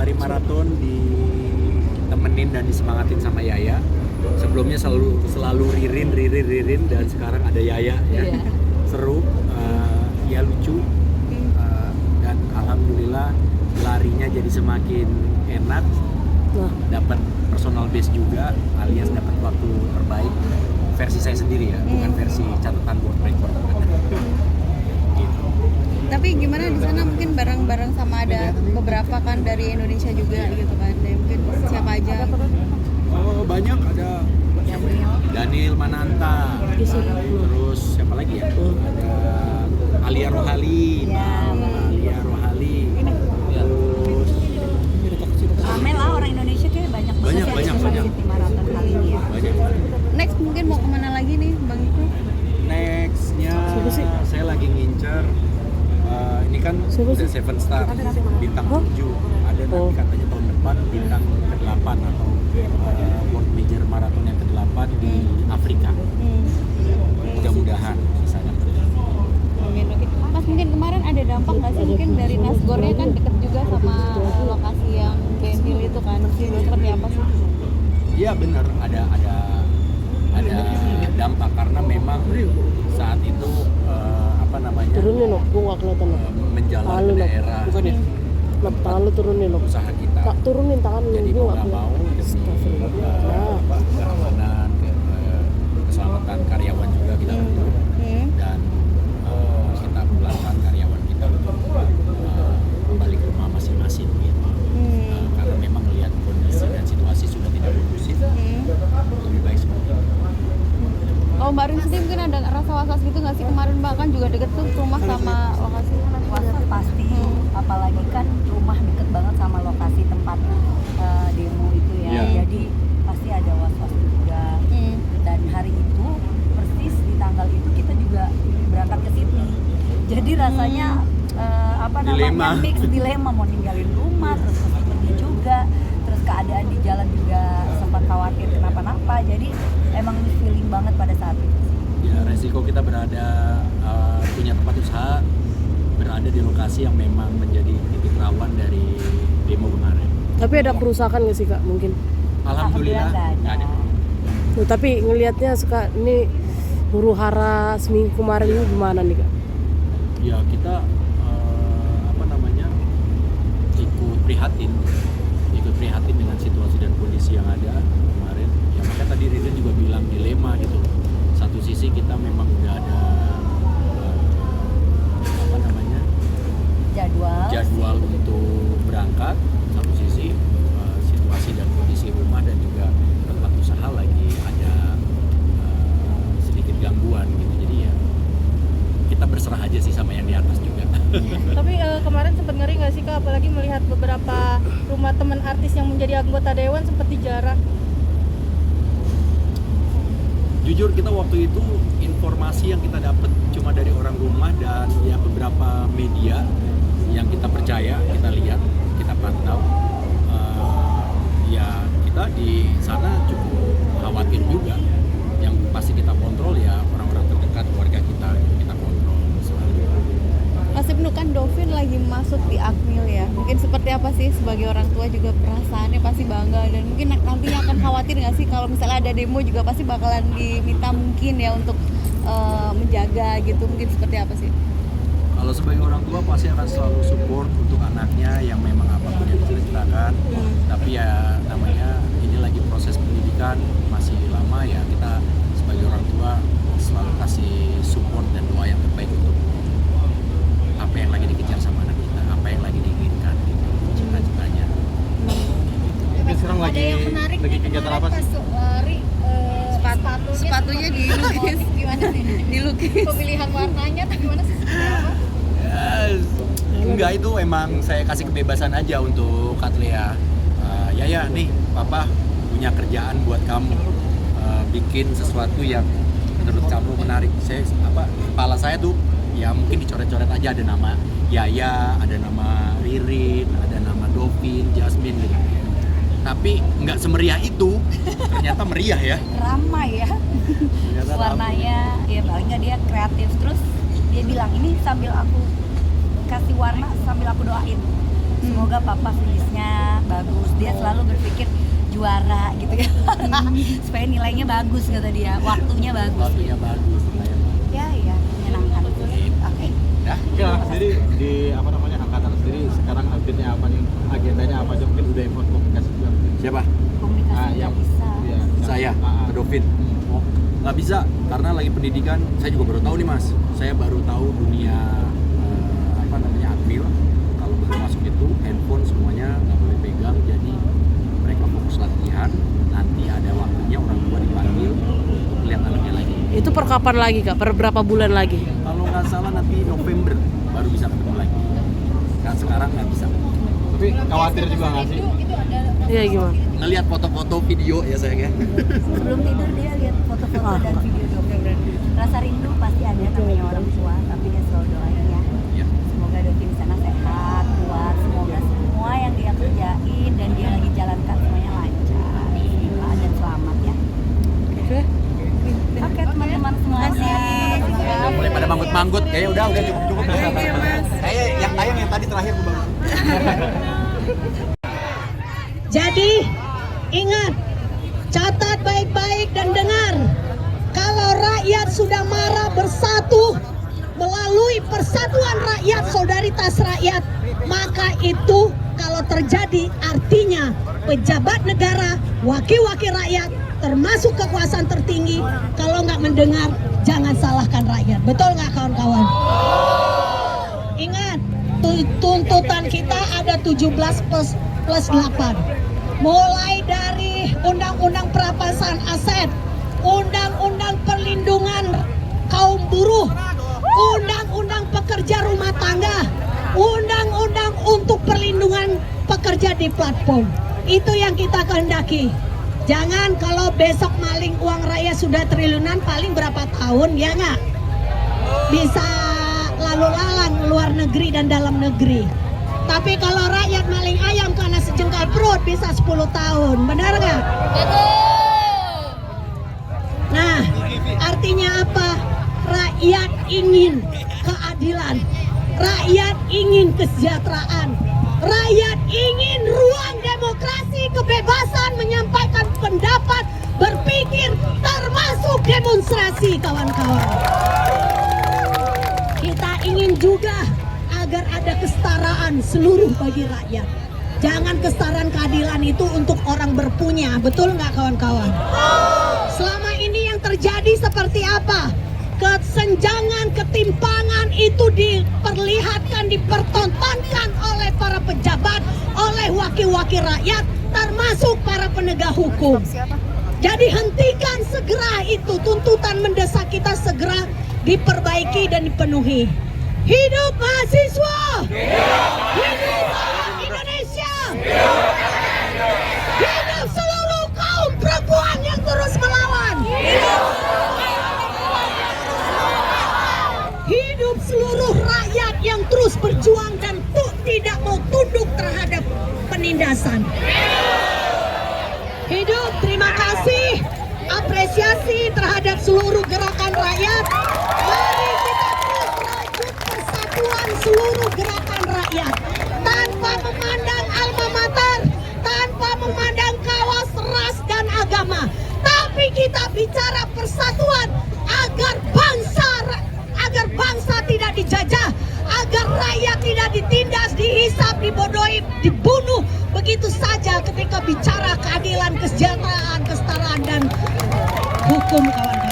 lari maraton ditemenin dan disemangatin sama Yaya. Sebelumnya selalu Ririn dan sekarang ada Yaya ya. Seru, ya lucu, dan alhamdulillah larinya jadi semakin enak. Dapat personal best juga, alias dapat waktu terbaik versi saya sendiri ya, bukan versi catatan world record. Gitu. Tapi gimana di sana, mungkin bareng-bareng sama ada beberapa kan dari Indonesia juga gitu kan, dan mungkin siapa aja? Oh, banyak, ada Daniel Mananta, terus siapa lagi ya? Ada Alia Rohali, Alia Rohali, terus Amel lah, orang Indonesia kayak banyak banyak. di maraton kali ini ya. Banyak. Next mungkin mau kemana lagi nih Bang Iko? Nextnya saya lagi ngincer, ini kan udah 7 star, bintang 7, ada nanti katanya tahun depan bintang ke-8 atau World Major Marathon yang ke-8 di Afrika. Mudah-mudahan bisa dapat. Amin, oke. Mas, mungkin kemarin ada dampak nggak sih mungkin dari Nasgornya kan deket juga sama lokasi yang Benhil itu kan, seperti apa sih? Iya benar, ada dampak karena memang saat itu turunin loh, gua nggak kelihatan loh. menjalar ke daerah Tangan lu turunin loh. usaha kita. Tak turunin tangan lu, Jadi gua mau nggak nggak mau kelihatan. demi keamanan, keselamatan karyawan juga kita butuh, dan kita pulangkan karyawan kita untuk kembali ke rumah masing-masing gitu. Karena memang melihat kondisi dan situasi sudah tidak kondusif, lebih baik seperti itu. Kalau Mbak Rin sendiri mungkin ada rasa was-was gitu nggak sih, kemarin Mbak kan juga deket tuh rumah sama lokasi? Was-was pasti, apalagi kan rumah deket banget sama lokasi tempat demo itu ya. Jadi pasti ada was-was juga. Dan hari itu persis di tanggal itu kita juga berangkat ke Sydney. Jadi rasanya mix dilema, mau ninggalin rumah terus mesti pergi juga, terus keadaan di jalan juga sempat khawatir kenapa-napa. Jadi emang feeling banget pada saat itu. Ya, resiko kita punya tempat usaha berada di lokasi yang memang menjadi titik rawan dari demo kemarin. Tapi ada kerusakan nggak sih Kak mungkin? Alhamdulillah nggak ada. Tapi ngelihatnya ini huru hara seminggu kemarin ini gimana nih Kak? Ya kita ikut prihatin dengan situasi dan kondisi yang ada kemarin. Ya makanya tadi Rizal juga bilang dilema gitu. Satu sisi kita memang udah ada jadwal untuk berangkat, satu sisi situasi dan kondisi rumah dan juga tempat usaha lagi ada sedikit gangguan gitu. Jadi ya kita berserah aja sih sama yang di atas juga. Tapi kemarin sempat ngeri nggak sih Kak, apalagi melihat beberapa rumah teman artis yang menjadi anggota dewan sempat dijarah. Jujur kita waktu itu informasi yang kita dapat cuma dari orang rumah dan ya beberapa media yang kita percaya, kita lihat, kita pantau. Ya kita di sana cukup khawatir juga. Yang pasti kita kontrol ya orang-orang terdekat, keluarga kita kontrol selalu. Mas Ibnu, kan Dovin lagi masuk di Akmil ya, mungkin seperti apa sih sebagai orang tua juga perasaannya pasti bangga, dan mungkin nantinya akan khawatir nggak sih kalau misalnya ada demo juga pasti bakalan diminta mungkin ya untuk menjaga gitu, mungkin seperti apa sih? Kalau sebagai orang tua pasti akan selalu support untuk anaknya yang memang apapun yang diceritakan. Tapi ya namanya ini lagi proses pendidikan, masih lama ya, kita sebagai orang tua selalu kasih support dan doa yang terbaik untuk apa yang lagi dikejar sama anak kita, apa yang lagi diinginkan gitu, cita-citanya. Tapi sekarang lagi kegiatan apa sih? Sepatunya dilukis. Gimana sih? Dilukis. Pemilihan warnanya atau gimana sih? Enggak, itu emang saya kasih kebebasan aja untuk Katlia. Ya nih papa punya kerjaan buat kamu, bikin sesuatu yang menurut kamu menarik. Kepala saya tuh ya mungkin dicoret-coret aja, ada nama Yaya, ada nama Ririn, ada nama Dovin, Jasmine gitu. Tapi nggak semeriah itu, ternyata meriah ya. Ramai ya. Warnanya ya paling nggak dia kreatif, terus dia bilang ini sambil aku kasih warna sambil aku doain Semoga papa finishnya bagus. Dia selalu berpikir juara gitu ya. Supaya nilainya bagus kata dia, waktunya bagus. Waktunya bagus. Ya, menyenangkan. Oke. Ya. Ya, sendiri di apa namanya angkatan sendiri sekarang update-nya apa nih? Agendanya apa aja? Mungkin udah info komunikasi juga. Siapa? Komunikasi nggak yang bisa. Iya, Saya, Ah, ke Dovin. Oh, nggak bisa karena lagi pendidikan. Saya juga baru tahu nih mas. Saya baru tahu dunia apa namanya admil. Kalau baru masuk itu handphone semuanya nggak boleh pegang. Jadi mereka fokus latihan. Nanti ada waktunya orang tua dipanggil untuk lihat anaknya lagi. Itu per kapan lagi kak? Per berapa bulan lagi? Kalau nggak salah nanti November baru bisa ketemu lagi. Kan sekarang nggak bisa. Tapi khawatir juga nggak sih? Iya gimana? Ngelihat foto-foto video ya sayang ya. Sebelum tidur dia lihat foto-foto dan video Dovin. Rasa rindu pasti ada namanya orang tua, tapi dia selalu doain ya. Ya. Semoga Dovin di sana sehat, kuat. Semoga semua yang dia kerjain dan dia lagi jalankan semuanya lancar, dan selamat ya. Oke. Oke teman-teman semuanya. Udah mulai pada manggut-manggut, kayaknya udah cukup. Kayak yang tayang yang tadi terakhir tuh bagus. Jadi ingat, catat baik-baik dan dengar. Kalau rakyat sudah marah bersatu melalui persatuan rakyat, solidaritas rakyat, maka itu kalau terjadi artinya pejabat negara, wakil-wakil rakyat, termasuk kekuasaan tertinggi, kalau nggak mendengar jangan salahkan rakyat. Betul nggak kawan-kawan? Ingat, tuntutan kita ada 17 plus 8. Mulai dari undang-undang perampasan aset, undang-undang perlindungan kaum buruh, undang-undang pekerja rumah tangga, undang-undang untuk perlindungan pekerja di platform. Itu yang kita kehendaki. Jangan kalau besok maling uang rakyat sudah triliunan, paling berapa tahun ya nggak? Bisa lalu lalang luar negeri dan dalam negeri. Tapi kalau rakyat maling ayam karena sejengkal perut bisa 10 tahun, benar nggak? Nah, artinya apa? Rakyat ingin keadilan, rakyat ingin kesejahteraan, rakyat ingin ruang demokrasi, kebebasan menyampaikan pendapat, berpikir, termasuk demonstrasi, kawan-kawan. Kita ingin juga agar ada kesetaraan seluruh bagi rakyat. Jangan kesetaraan keadilan itu untuk orang berpunya, betul nggak kawan-kawan? Selama ini yang terjadi seperti apa? Kesenjangan, ketimpangan itu diperlihatkan, dipertontonkan oleh para pejabat, oleh wakil-wakil rakyat, termasuk para penegak hukum. Jadi hentikan segera itu, tuntutan mendesak kita segera diperbaiki dan dipenuhi. Hidup mahasiswa! Hidup orang Indonesia! Hidup seluruh kaum perempuan yang terus melawan! Hidup seluruh rakyat yang terus berjuang dan tidak mau tunduk terhadap penindasan. Hidup, terima kasih, apresiasi terhadap seluruh gerakan rakyat. Mari kita terus merajut persatuan seluruh gerakan rakyat tanpa memandang alma mater, tanpa memandang kawas, ras dan agama. Tapi kita bicara persatuan agar bangsa tidak dijajah, agar rakyat tidak ditindas, dihisap, dibodohi, dibunuh begitu saja ketika bicara keadilan, kesejahteraan, kesetaraan dan hukum, kawan.